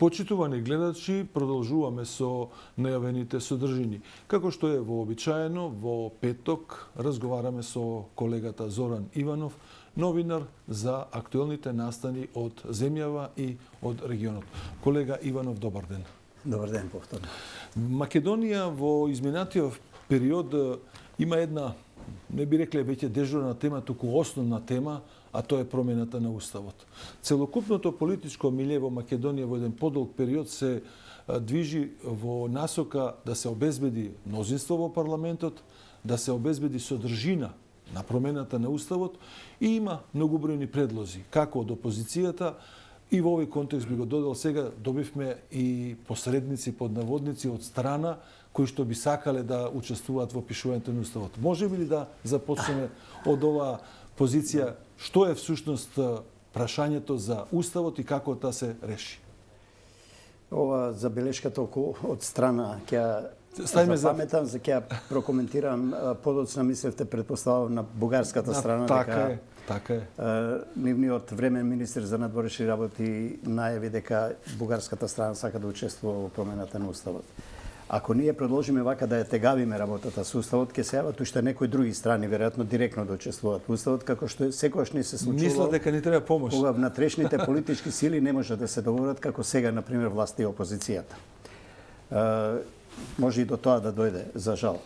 Почитувани гледачи, продолжуваме со најавените содржини. Како што е вообичаено, во петок разговараме со колегата Зоран Иванов, новинар за актуелните настани од земјава и од регионот. Колега Иванов, добар ден. Добар ден, повторно. Македонија во изминатиот период има една, не би рекле веќе дежурна тема, туку основна тема, а тоа е промената на Уставот. Целокупното политичко милје во Македонија во еден подолг период се движи во насока да се обезбеди мнозинство во парламентот, да се обезбеди содржина на промената на Уставот и има многобројни предлози, како од опозицијата, и во овој контекст би го додал сега, добивме и посредници под наводници од страна кои што би сакале да учествуваат во пишувањето на Уставот. Може ли да започнеме од оваа позиција, што е всушност прашањето за Уставот и како да се реши? Ова забелешка толку од страна ќе паметам, за ќе прокоментирам. Подоцна мислевте, предпоставувам, на бугарската страна. Така е. Нивниот времен министер за надворешни работи најави дека бугарската страна сака да учествува во промената на Уставот. Ако ние предложиме вака да ја тегавиме работата со Уставот, ќе се јават уште некои други страни веројатно директно да учествуваат во Уставот, како што секогаш не се случува. Мислат дека ни треба помош. Кога внатрешните политички сили не може да се договорат како сега, на пример, власта и опозицијата. Може и до тоа да дојде, за жал.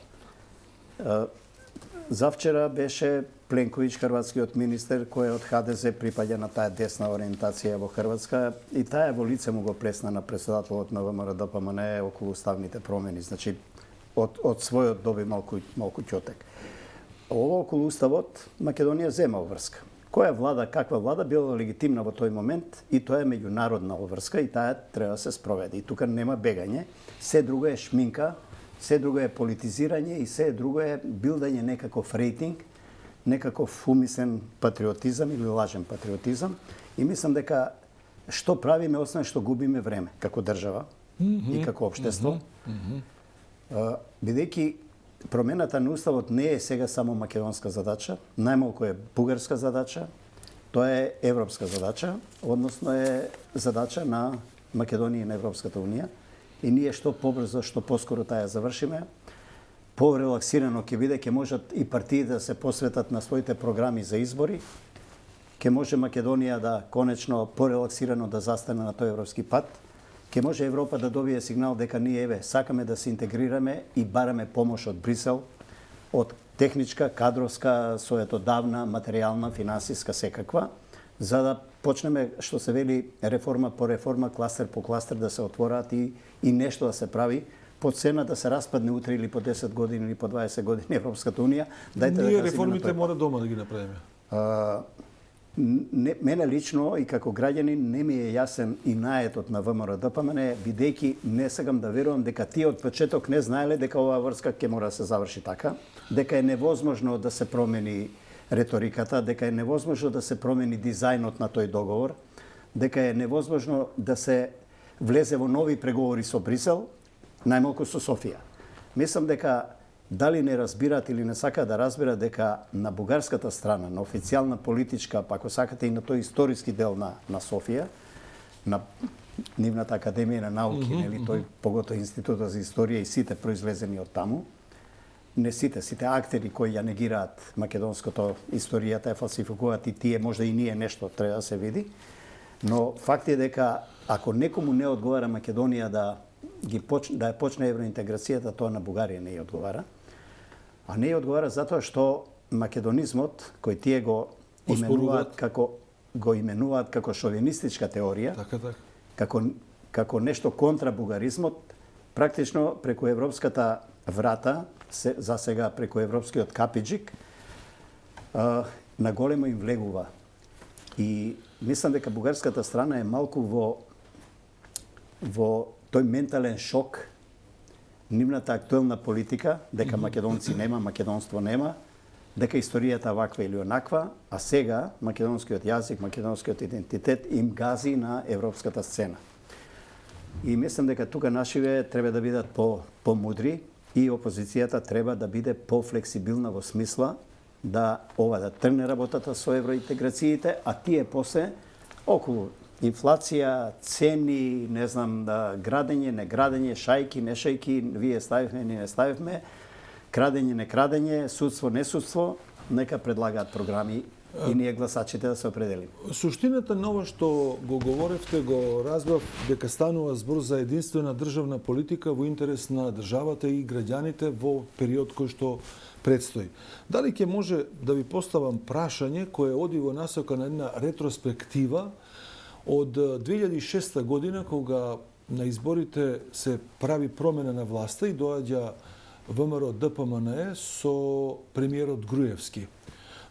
Завчера беше Пленковиќ, хрватскиот министер, кој од ХДЗ припаѓа на таа десна ориентација во Хрватска, и таа во лице му го плесна на претседателот на ВМРО-ДПМН околу уставните промени. Значи, од својот доби малку ќотек. Ово околу Уставот Македонија зема обврска. Која влада, каква влада била легитимна во тој момент, и тоа е меѓународна обврска и таа треба да се спроведе. И тука нема бегање, се друго е шминка, се друго е политизирање и се друго е билдање некаков рейтинг, некаков умислен патриотизам или лажен патриотизам. И мислам дека што правиме, освен што губиме време како држава и како општество, бидејќи промената на Уставот не е сега само македонска задача, најмалку е бугарска задача, тоа е европска задача, односно е задача на Македонија и на Европската унија. И ние што побрзо, што поскоро таа ја завршиме, порелаксирано ќе биде, ќе можат и партиите да се посветат на своите програми за избори, ќе може Македонија да конечно порелаксирано да застане на тој европски пат, ќе може Европа да добие сигнал дека ние сакаме да се интегрираме и бараме помош од Брисел, од техничка, кадровска, соетодавна, материјална, финансиска, секаква, за да почнеме, што се вели, реформа по реформа, кластер по кластер да се отвораат и нешто да се прави, по цена да се распадне утре или по 10 години или по 20 години Европската унија. Ние реформите мора дома да ги направиме. Мене лично и како граѓанин не ми е јасен и наетот на ВМРО-ДПМН, бидејќи не сакам да верувам дека тие од почеток не знаеле дека оваа врска ќе мора да се заврши така, дека е невозможно да се промени реториката, дека е невозможно да се промени дизајнот на тој договор, дека е невозможно да се влезе во нови преговори со Брисел, најмалку со Софија. Мислам дека дали не разбираат или не сакаат да разберат дека на бугарската страна, на официјална политичка, па ако сакате и на тој историски дел на Софија, на нивната академија на науки, нели тој погото Институтот за историја и сите произлезени од таму, не сите актери кои ја негираат македонското историјата, ја фалсификуваат и тие, можда и ние нешто треба да се види, но факт е дека ако некому не одговара Македонија да ја почне евроинтеграцијата, тоа на Бугарија не ја одговара. А не ја одговара затоа што македонизмот, кој тие го именуваат како шовинистичка теорија, како нешто контра бугаризмот, практично преку европската врата, за сега преку европскиот капиџик, наголемо им влегува. И мислам дека бугарската страна е малку во тој ментален шок, нивната актуелна политика, дека македонци нема, македонство нема, дека историјата ваква или онаква, а сега македонскиот јазик, македонскиот идентитет им гази на европската сцена. И мислам дека тука нашиве треба да бидат по-мудри и опозицијата треба да биде по-флексибилна во смисла да тргне работата со евроинтеграциите, а тие после околу инфлација, цени, не знам, градење, не градење, шајки, не шајки, вие ставивме, ние не ставивме, крадење, не крадење, судство, не судство, нека предлагаат програми и ние гласачите да се определиме. Суштината на ова што го говоревте, го разбрав дека станува збор за единствена државна политика во интерес на државата и граѓаните во период кој што предстои. Дали ќе може да ви поставам прашање кое оди во насока на една ретроспектива од 2006 година, кога на изборите се прави промена на власта и доаѓа ВМРО ДПМНЕ со премиерот Груевски.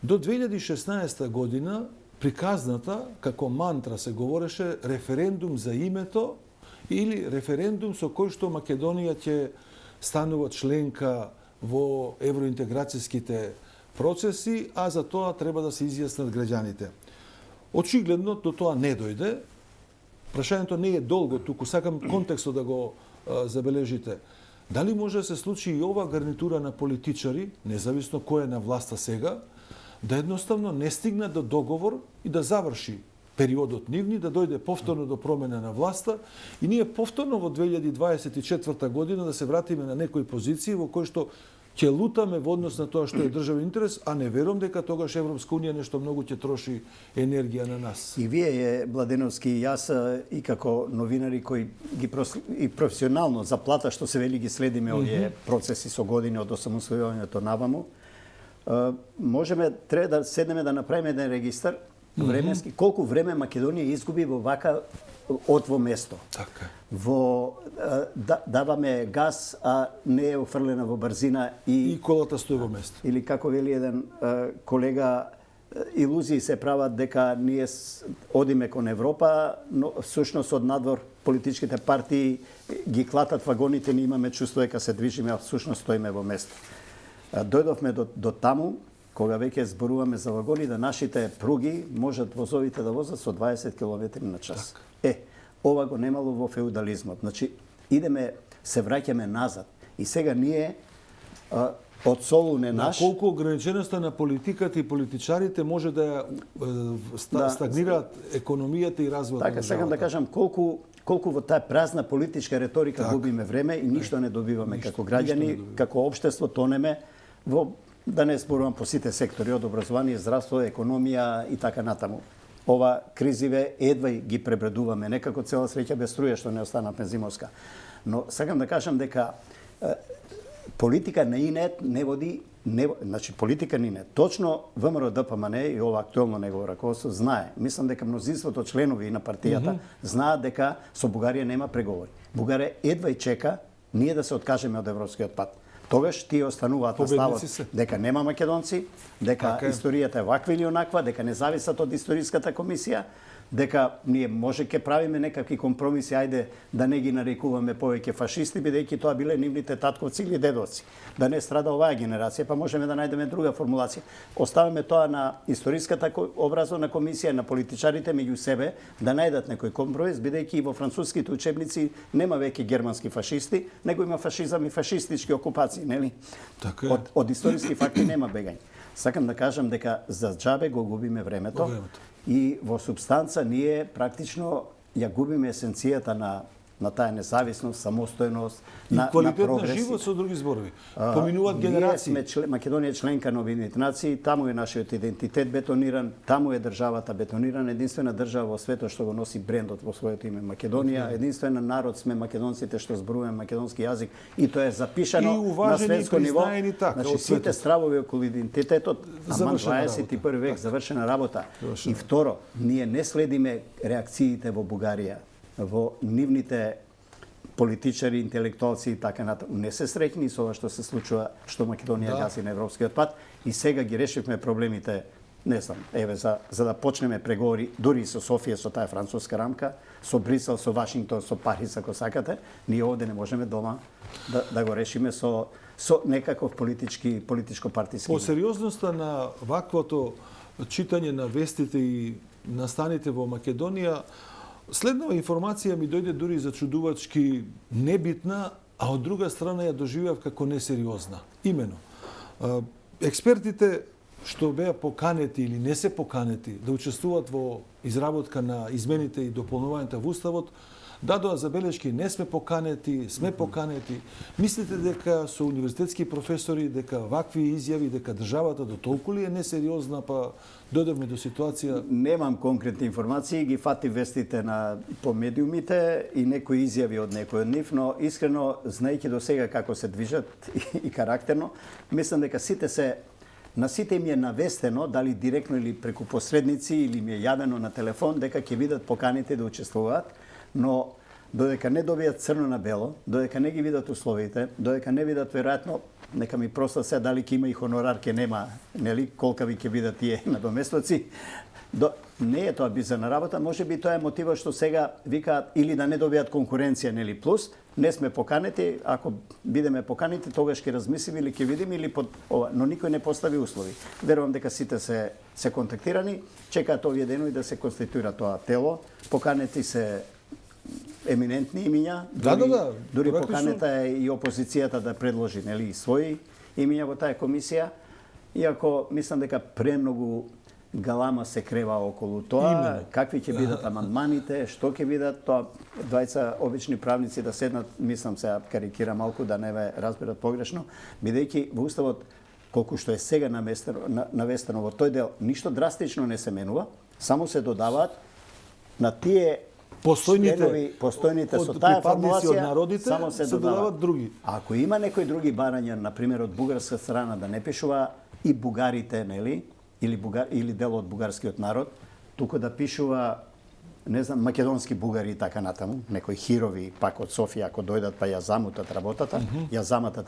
До 2016 година приказната како мантра се говореше референдум за името или референдум со кој што Македонија ќе станува членка во евроинтеграцијските процеси, а за тоа треба да се изјаснат граѓаните. Очигледно до тоа не дојде. Прашањето не е долго, туку сакам контекстот да го забележите. Дали може да се случи и ова гарнитура на политичари, независно кој е на власта сега, да едноставно не стигнат до договор и да заврши периодот нивни, да дојде повторно до промена на власта и ние повторно во 2024 година да се вратиме на некои позиции во кои што ќе лутаме во однос на тоа што е државен интерес, а не верувам дека тогаш Европска унија нешто многу ќе троши енергија на нас. И вие, Младеновски, и јас и како новинари кои ги и професионално за плата што се вели ги следиме овие процеси со години од осамостојувањето наваму, треба да седнеме да направиме еден регистар временски, колку време Македонија изгуби во вака отво место. Така. Даваме газ, а не е офрлена во брзина и колата стои во место. Или како вели еден колега, илузии се прават дека ние одиме кон Европа, но всушност од надвор политичките партии ги клатат вагоните, ние имаме чувство дека се движиме, а всушност стоиме во место. Дојдовме до таму, кога веќе зборуваме за вагони, да нашите пруги можат возовите да возат со 20 км на час. Ова го немало во феудализмот. Значи, се враќаме назад. И сега ние од солуне наш... Колку ограниченоста на политиката и политичарите може да стагнираат економијата и развојот на државата. Така, сакам да кажам, колку во таа празна политичка реторика губиме време и ништо не добиваме како граѓани, како општество тонеме во, да не зборувам по сите сектори, од образование, здравство, економија и така натаму. Ова кризиве едва ги пребредуваме, некако цела среќа без струја што не останавме зимовска. Но сакам да кажам дека политика на инет не води, значи политика на инет. Точно ВМРО ДПМНЕ и ова актуелно негово раководство знае. Мислам дека мнозинството членови на партијата знаат дека со Бугарија нема преговори. Бугарија едва и чека ние да се откажеме од европскиот пат. Тогаш тие остануваат на ставот дека нема македонци, дека историјата е ваква или онаква, дека не зависат од историската комисија, дека ние може ке правиме некакви компромиси, ајде да не ги нарекуваме повеќе фашисти, бидејќи тоа биле нивните татковци или дедовци. Да не страда оваа генерација, па можеме да најдеме друга формулација. Оставаме тоа на историската образовна комисија, на политичарите меѓу себе, да најдат некој компромис, бидејќи во француските учебници нема веќе германски фашисти, него има фашизам и фашистички окупации, нели? Така. Од историски факти нема бегање. Сакам да кажам дека за џабе го губиме времето. И во субстанца ние практично ја губиме есенцијата на таа независност, самостојност, на квалитет прогрес. на живот, со други зборови. Поминуваат генерации. Македонија е членка на Обединетите нации, таму е нашиот идентитет бетониран, таму е државата бетонирана, единствена држава во светот што го носи брендот во своето име Македонија, единствена народ сме македонците што зборуваме македонски јазик и тоа е запишано на светско ниво. Значи сите стравови околу идентитетот, аман 21 век завршена работа. И второ, ние не следиме реакциите во Бугарија, во нивните политичари, интелектуалци и така натаму. Не се среќни со ова што се случува, што Македонија гаси на европскиот пат и сега ги решивме проблемите, не знам, за да почнеме преговори дури со Софија, со таа француска рамка, со Брисел, со Вашингтон, со Париз, ако сакате, ние овде не можеме дома да го решиме со некаков политичко партиски. По сериозноста на ваквото читање на вестите и настаните во Македонија, следнава информација ми дојде дури зачудувачки небитна, а од друга страна ја доживеав како несериозна. Имено, експертите што беа поканети или не се поканети да учествуваат во изработка на измените и дополнувањата во Уставот, дадоа забелешки: не сме поканети, сме поканети. Мислите дека со универзитетски професори, дека вакви изјави, дека државата до толку ли е несериозна, па дојдовме до ситуација? Немам конкретни информации, ги фати вестите по медиумите и некои изјави од некој од нив, но искрено, знаејќи до сега како се движат и карактерно, мислам дека на сите им е навестено, дали директно или преку посредници, или им е јавено на телефон, дека ќе бидат поканите да учествуваат, но додека не добијат црно на бело, додека не ги видат условите, додека не видат веројатно, нека ми проста се дали ќе има и хонорар, ќе нема, нели, колкави ќе бидат тие надоместоци. Не е тоа бизарна работа, може би тоа е мотивот што сега викаат или да не добијат конкуренција, нели, плюс, не сме поканети, ако бидеме поканети, тогаш ќе размислиме или ќе видиме или под ова, но никој не постави услови. Верувам дека сите се контактирани, чекаат овие денови да се конституира тоа тело, поканети се еминентни имиња, дури поканета е и опозицијата да предложи, нели, своји имиња во таа комисија, иако мислам дека премногу галама се крева околу тоа, какви ќе бидат амандманите, што ќе бидат, тоа двајца обични правници да седнат, мислам се карикира малку да не ме разберат погрешно, бидејќи во Уставот колку што е сега навестено во тој дел, ништо драстично не се менува, само се додаваат на тие постојните со таа формулација, народите, само се додават други. Ако има некои други барања, на пример од бугарска страна, да не пишува и бугарите, нели, или дел од бугарскиот народ, туку да пишува, не знам, македонски бугари и така натаму, некои хирови пак од Софија, ако дојдат па ја замутат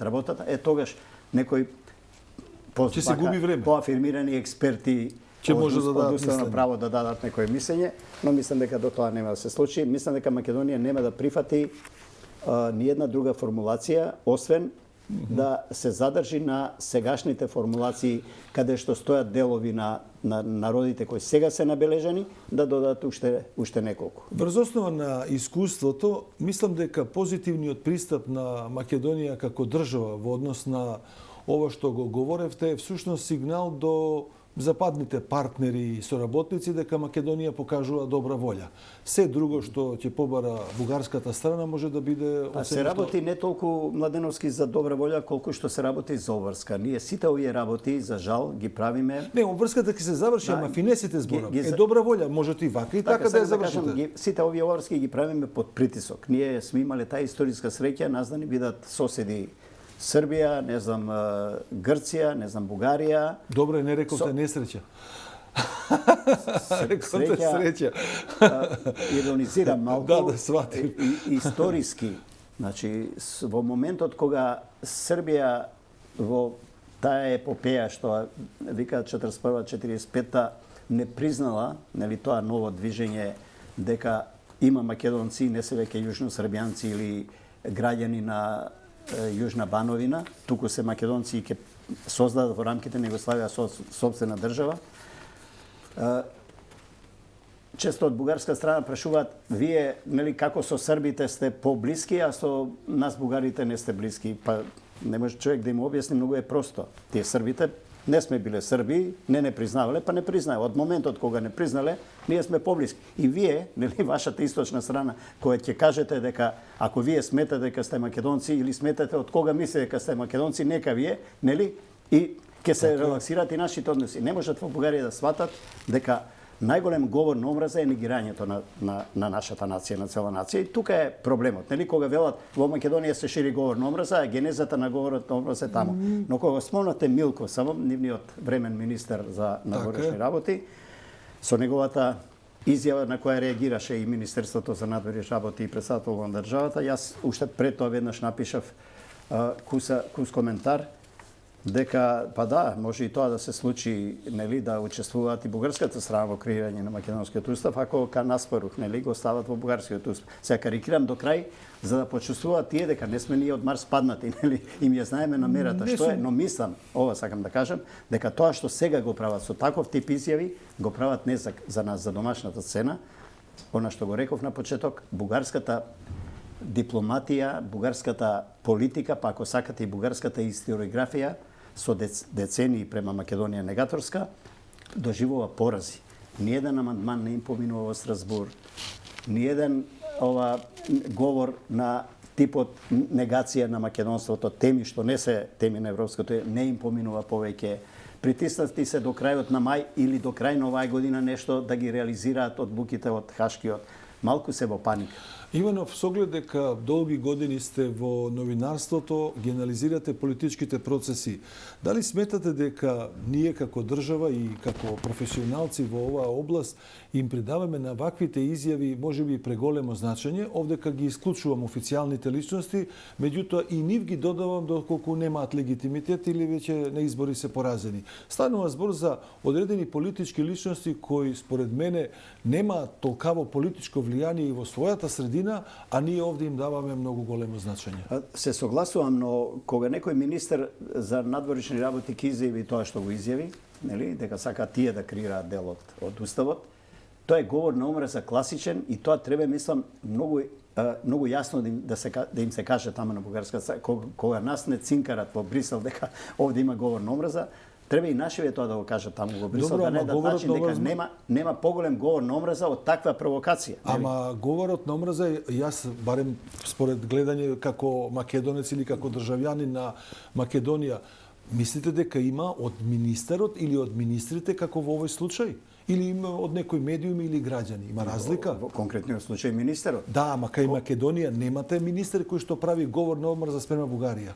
работата, тогаш некои ќе се губи време. Поафирмирани експерти ќе може да дадат уставно право да дадат некое мислење, но мислам дека до тоа нема да се случи. Мислам дека Македонија нема да прифати ни една друга формулација, освен да се задржи на сегашните формулации каде што стојат делови на народите кои сега се набележани, да додадат уште неколку. Врз основа на искуството, мислам дека позитивниот пристап на Македонија како држава во однос на ова што го говоревте е всушност сигнал до западните партнери и соработници дека Македонија покажува добра волја. Се друго што ќе побара бугарската страна може да биде се работи не толку Младеновски за добра волја, колку што се работи за обврска. Ние сите овие работи, за жал, ги правиме. Не, обврската ќе се заврши, ама финесите зборам. Е добра волја, можете и вака и така да ја завршите. Сите овие обврски ги правиме под притисок. Ние сме имале таа историска среќа, нас да ни бидат соседи Србија, не знам, Грција, не знам, Бугарија. Добре, не рековте несреќа. Среќа. Иронизирам малку. Да сватим. Историски. Значи, во моментот кога Србија во таа епопеја што викаат 41-45 не признала, нели, тоа ново движење дека има македонци, не се веќе јужносрбијанци или граѓани на Јужна Бановина, туку се македонци и ќе создадат во рамките на Југославија собствена држава. Често од бугарска страна прашуваат: вие, нели, како со србите сте поблиски, а со нас бугарите не сте блиски? Па не може човек да им објасни, многу е просто. Тие србите не сме биле срби, не признавале, па не признаја. Од моментот кога не признале, ние сме поблиски. И вие, нели, вашата источна страна, која ќе кажете дека ако вие сметате дека сте македонци или сметате од кога мислите дека сте македонци, нека вие, нели, и ќе се релаксираат и нашите односи. Не можат во Бугарија да сватат дека најголем говор на омраза е негирањето на нашата нација, на цела нација. И тука е проблемот. Нели, кога велат во Македонија се шири говор на омраза, а генезата на говорот на омраза е таму. Но кога спомнате Милко само, нивниот времен министер за надворешни работи, со неговата изјава на која реагираше и Министерството за надворешни работи и председател на државата, јас уште пред тоа веднаш напишав кус коментар дека, па да, може и тоа да се случи, нели, да учествуваат и бугарската страна во креирање на македонскиот устав, ако ка наспорух, нели, го стават во бугарскиот устав. Сега карикирам до крај, за да почувствуваат тие дека не сме ние од Марс паднати, нели, им ја знаеме намерата што е, но мислам, ова сакам да кажам, дека тоа што сега го прават со таков тип изјави, го прават не за нас, за домашната сцена, она што го реков на почеток, бугарската дипломатија, бугарската политика, па ако сакате и бугарската историографија, со децении према Македонија негаторска, доживува порази. Ниеден амандман не им поминува во Страсбур, ниеден говор на типот негација на македонството, теми што не се теми на европското, не им поминува повеќе. Притиснати се до крајот на мај или до крај на оваа година нешто да ги реализираат од буките од Хашкиот. Малку се во паника. Иванов, с оглед дека долги години сте во новинарството, ги анализирате политичките процеси. Дали сметате дека ние како држава и како професионалци во оваа област им придаваме на ваквите изјави можеби преголемо значење, овдека ги исклучувам официјалните личности, меѓутоа и нив ги додавам доколку немаат легитимитет или веќе на избори се поразени. Станува збор за одредени политички личности кои според мене немаат толкаво политичко влијание и во својата средина, а ние овде им даваме многу големо значење. Се согласувам, но кога некој министер за надворешни работи ќе изјави тоа што го изјави, нели, дека сака тие да креираат дел од уставот, тоа е говор на омраза класичен и тоа треба, мислам, многу јасно да им се каже тама на бугарска, кога нас не цинкарат во Брисел дека овде има говор на омраза, треба и нашиве тоа да го кажат таму во Брисел, да не да значи дека нема поголем говор на омраза од таква провокација. Ама говорот на омраза, јас барем според гледање како македонец или како државјанин на Македонија, мислите дека има од министерот или од министрите како во овој случај? Или има од некој медиум или граѓани? Има разлика? Во конкретниот случај министерот. Да, ама кај Македонија немате министер кој што прави говор на омраза спрема Бугарија.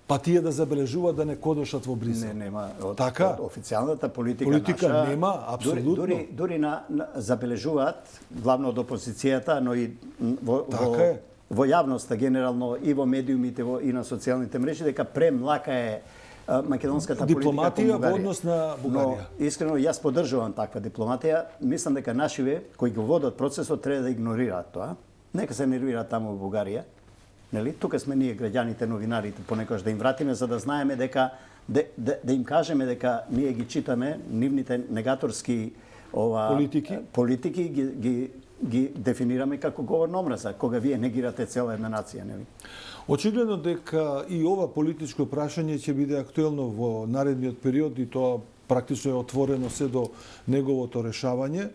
Па тие да забележуваат да не кодошат во Брисел. Не, нема. Така? Официјалната политика наша, нема, апсолутно. Дури забележуваат, главно од опозицијата, но и во јавноста генерално и во медиумите и на социјалните мрежи, дека премлака е македонската дипломатија политика во однос на Бугарија. Но искрено јас поддржувам таква дипломатија. Мислам дека нашиве кои го водат процесот треба да игнорираат тоа. Нека се нервираат таму во Бугарија. Нели? Тука сме ние граѓаните, новинарите, понекогаш да им вратиме за да знаеме дека да им кажеме дека ние ги читаме нивните негаторски политики ги дефинираме како говор на омраза, кога вие негирате цела една нација, нели? Очигледно дека и ова политичко прашање ќе биде актуелно во наредниот период и тоа практично е отворено се до неговото решавање.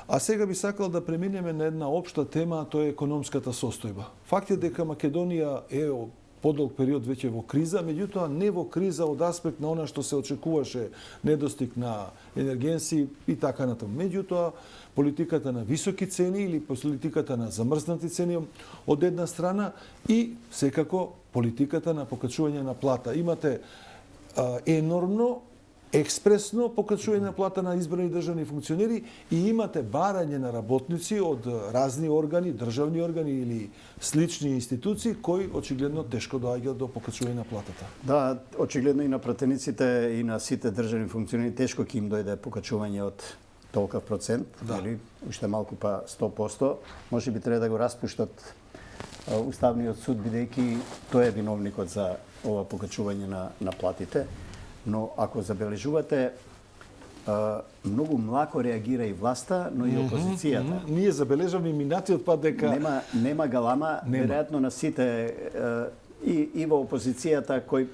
А сега би сакал да преминеме на една општа тема, а тоа е економската состојба. Факт е дека Македонија е подолг период веќе во криза, меѓутоа не во криза од аспект на она што се очекуваше, недостиг на енергенси и така натаму. Меѓутоа, политиката на високи цени или политиката на замрзнати цени од една страна и секако политиката на покачување на плата. Имате енормно експресно покачување на плата на избрани државни функционери и имате барање на работници од разни органи, државни органи или слични институции кои очигледно тешко доаѓаат до покачување на платата. Да, очигледно и на пратениците и на сите државни функционери тешко ќе им дојде покачување од толков процент, или уште малку па 100%, може би треба да го распуштат Уставниот суд бидејќи тој е виновникот за ова покачување на платите. Но ако забележувате, многу млако реагира и власта, но и опозицијата. Ние забележавме минатиот пат дека нема галама, веројатно на сите и во опозицијата кој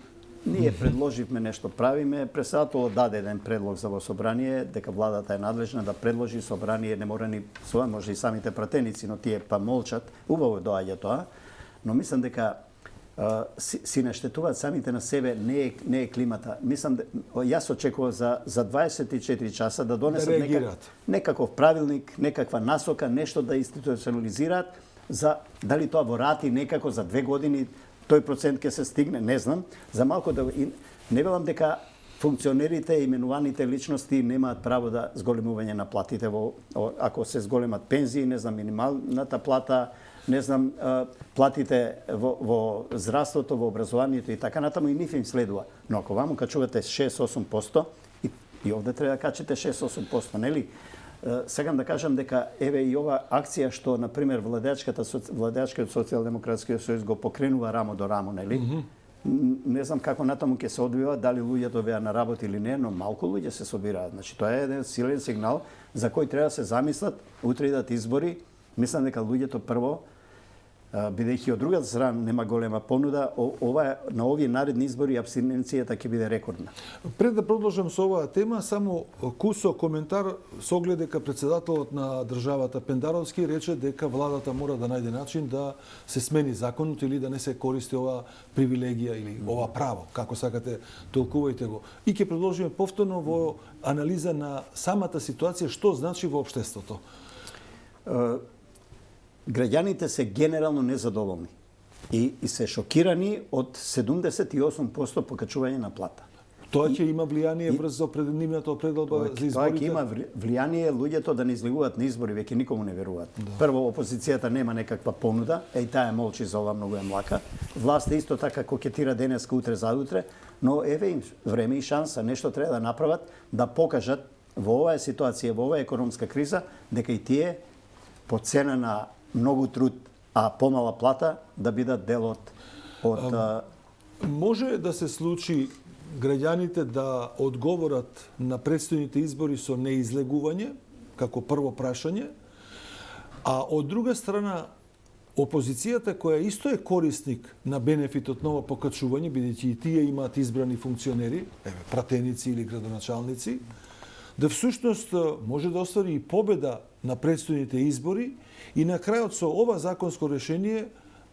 ние предложивме нешто правиме, председателот даде еден предлог за во собрание дека владата е надлежна да предложи собрание, не мора ни може и самите пратеници, но тие па молчат. Убаво доаѓа тоа, но мислам дека си наштетуваат самите на себе, не е климата. Мислам, јас очекував за 24 часа да донесат некаков правилник, некаква насока, нешто да институционализираат, за дали тоа во рати некако за 2 години тој процент ќе се стигне, не знам. За малку да не велам дека функционерите, именуваните личности немаат право да зголемување на платите ако се зголемат пензии, не знам, минималната плата, не знам, платите во здравството, во образованието и така натаму и нив им следува. Но ако ваму качувате 6-8% и овде треба да качите 6-8%, нели? Сегам да кажам дека еве и ова акција што на пример Владеачкиот социјалдемократски сојуз го покренува рамо до рамо, нели? Не знам како натаму ќе се одвива, дали луѓето беа на работа или не, но малку луѓе се собираат. Значи тоа е еден силен сигнал за кој треба да се замислат, утре идат избори. Мислам дека луѓето прво бидејќи од другата страна нема голема понуда, на овие наредни избори абстиненцијата ќе биде рекордна. Пред да продолжам со оваа тема, само кусо коментар со оглед дека председателот на државата Пендаровски рече дека владата мора да најде начин да се смени законот или да не се користи оваа привилегија или ова право, како сакате толкувајте го. И ќе продолжиме повторно во анализа на самата ситуација што значи во општеството. Граѓаните се генерално незадоволни и се шокирани од 78% покачување на плата. Тоа ќе има влијание врз нивната определба за изборите? Тоа ќе има влијание луѓето да не излегуваат на избори, веќе никому не веруваат. Да. Прво, опозицијата нема некаква понуда, таа молчи за ова, многу е млака. Власта исто така кокетира денеска, утре, задутре, но еве им време и шанса, нешто треба да направат, да покажат во оваа ситуација, во оваа економска криза, дека и тие по цена на многу труд, а помала плата, да бидат дел од... Може да се случи граѓаните да одговорат на предстојните избори со неизлегување, како прво прашање, а од друга страна, опозицијата која исто е корисник на бенефитот на ова покачување, бидејќи и тие имаат избрани функционери, пратеници или градоначалници, да всушност може да оствари и победа на предстојните избори и на крајот со ова законско решение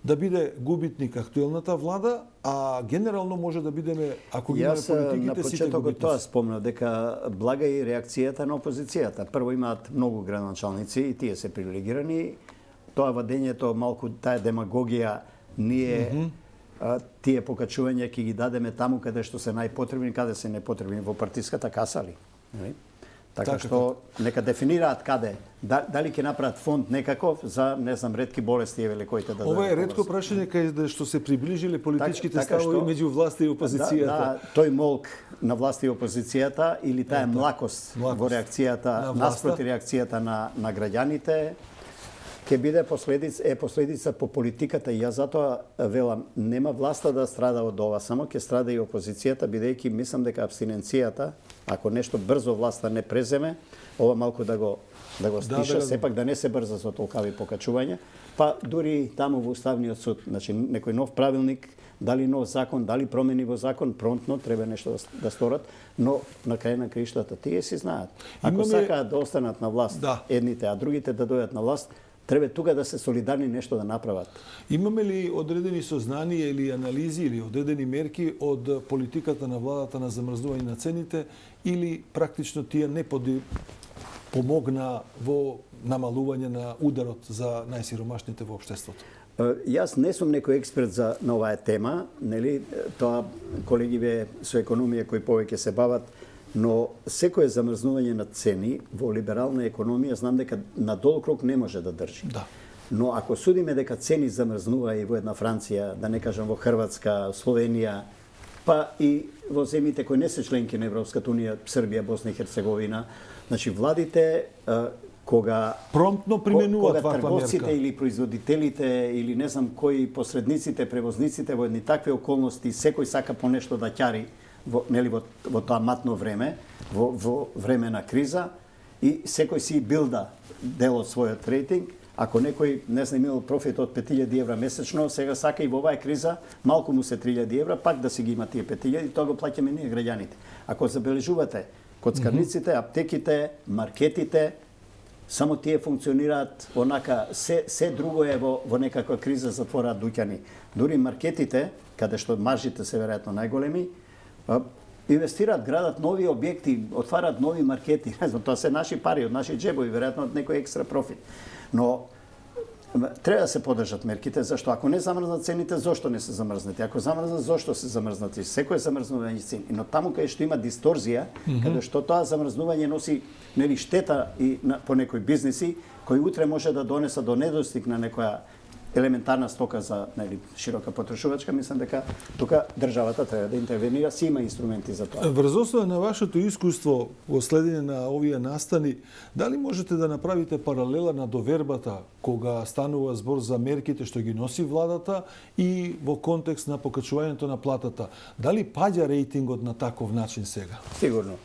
да биде губитник актуелната влада, а генерално може да бидеме, ако ги имаме политиките, сите губитници. Јас на почетокот тоа спомнав, дека блага и реакцијата на опозицијата. Прво имаат многу градоначалници и тие се привилегирани. Тоа вадењето, малку таа демагогија, ние тие покачувања ќе ги дадеме таму каде што се најпотребни, каде се непотребни, во партиската каса ли? Така што нека дефинираат каде. Дали ќе направат фонд некаков за, не знам, ретки болести, еве лекоите да. Ова е ретко прашање каде што се приближиле политичките ставови меѓу власта и опозицијата. Тој молк на власта и опозицијата или таа млакост во реакцијата, наспроти реакцијата на граѓаните, ќе биде последица по политиката, и јас затоа велам, нема власта да страда од ова, само ќе страда и опозицијата, бидејќи мислам дека абстиненцијата, ако нешто брзо власта не преземе, ова малку да го стиша, сепак да не се брза со толкави покачувања, па дури таму во Уставниот суд, значи некој нов правилник, дали нов закон, дали промени во закон, пронтно треба нешто да сторат, но на крај на криштата тие си знаат. Ако сакаат да останат на власт едните, а другите да дојдат на власт, треба тука да се солидарни нешто да направат. Имаме ли одредени сознанија или анализи или одредени мерки од политиката на владата на замрзнување на цените или практично тие не помогна во намалување на ударот за најсиромашните во општеството? Јас не сум некој експерт на оваа тема, нели? Тоа колегиве со економија кои повеќе се бават, но секое замрзнување на цени во либерална економија знам дека на долг рок не може да држи. Да. Но ако судиме дека цени замрзнува и во една Франција, да не кажам во Хрватска, Словенија, па и во земјите кои не се членки на Европската унија, Србија, Босна и Херцеговина, значи владите кога промптно применуваат ваква мерка, трговците или производителите или не знам кои посредниците, превозниците во едни такви околности, секој сака по нешто да ќари во тоа матно време, во време на криза, и секој си билда дел од својот рейтинг. Ако некој не знам имал профит од 5000 евра месечно, сега сака и во оваа криза малку му се 3000 евра, пак да си ги има тие 5000, тоа го плаќаме ние граѓаните. Ако забележувате, коцкарниците, аптеките, маркетите, само тие функционираат онака, се друго е во некаква криза, затвораат дуќани. Дури маркетите, каде што маржите се веројатно најголеми, инвестираат, градат нови објекти, отварат нови маркети. Не знам, тоа се наши пари од наши џебови, веројатно од некој екстра профит. Но треба да се подржат мерките, зашто ако не замрзнат цените, зошто не се замрзнати? Ако замрзнат, зошто се замрзнати? Секој замрзнување цени. Но таму каде што има дисторзија, каде што тоа замрзнување носи нели штета и по некои бизниси кои утре може да донесат до недостиг на некоја елементарна стока за широка потрошувачка, мислам дека тука државата треба да интервенира, си има инструменти за тоа. Врз основа на вашето искуство во следење на овие настани, дали можете да направите паралела на довербата кога станува збор за мерките што ги носи владата и во контекст на покачувањето на платата? Дали паѓа рейтингот на таков начин сега? Сигурно.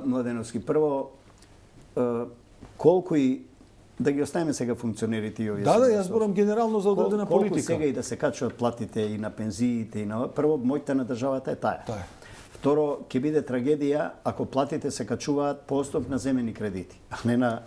Младеновски, прво, колку и да ги оставиме сега функционерите и овие. Да, јас зборам генерално за одредена Колку политика. сега и да се качуват платите и на пензиите и на прво мојта на државата е таа. Таа е. Второ, ќе биде трагедија ако платите се качуваат по основ на земени кредити, а не на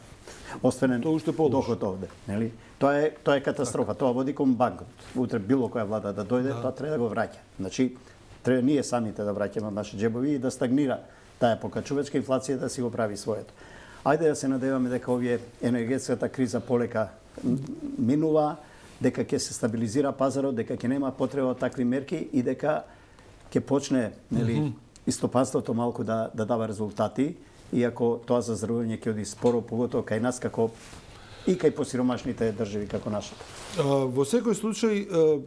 остварен Тоа уште полошо. доход овде, нели? Тоа е катастрофа, тоа води кон банкрот. Утре било која влада да дојде, тоа треба да го враќа. Значи, треба ние самите да враќаме наши џебови и да стагнира таа покачувачка инфлација да си го прави своето. Ајде да се надеваме дека овие енергетската криза полека минува, дека ќе се стабилизира пазарот, дека ќе нема потреба од такви мерки и дека ќе почне, нели, истопанството малку да дава резултати, иако тоа заздравување ќе оди споро, поготово кај нас како и кај посиромашните држави како нашата. Во секој случај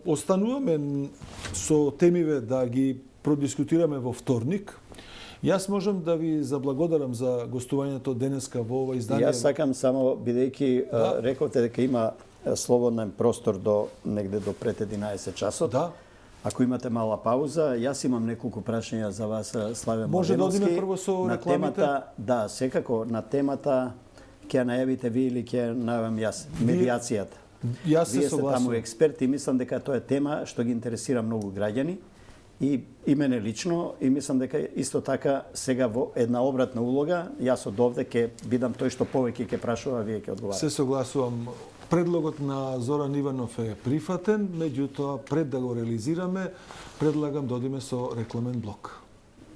остануваме со темиве да ги продискутираме во вторник. Јас можам да ви заблагодарам за гостувањето денеска во ова издание. Јас сакам само, бидејќи рековте дека има слободен простор до негде до пред 11 часот. Да. Ако имате мала пауза, јас имам неколку прашања за вас, Славе Може да Младеновски. одиме прво со на рекламите? темата, да, секако на темата ќе ја најавите ви или ќе ја најавам јас, медијацијата. Јас се Вие сте таму согласувам. експерти и мислам дека тоа е тема што ги интересира многу граѓани и мене лично, и мислам дека исто така сега во една обратна улога, јас од овде ќе бидам тој што повеќе ќе прашува, а вие ќе одговарате. Се согласувам. Предлогот на Зоран Иванов е прифатен, меѓутоа пред да го реализираме, предлагам да одиме со рекламен блок.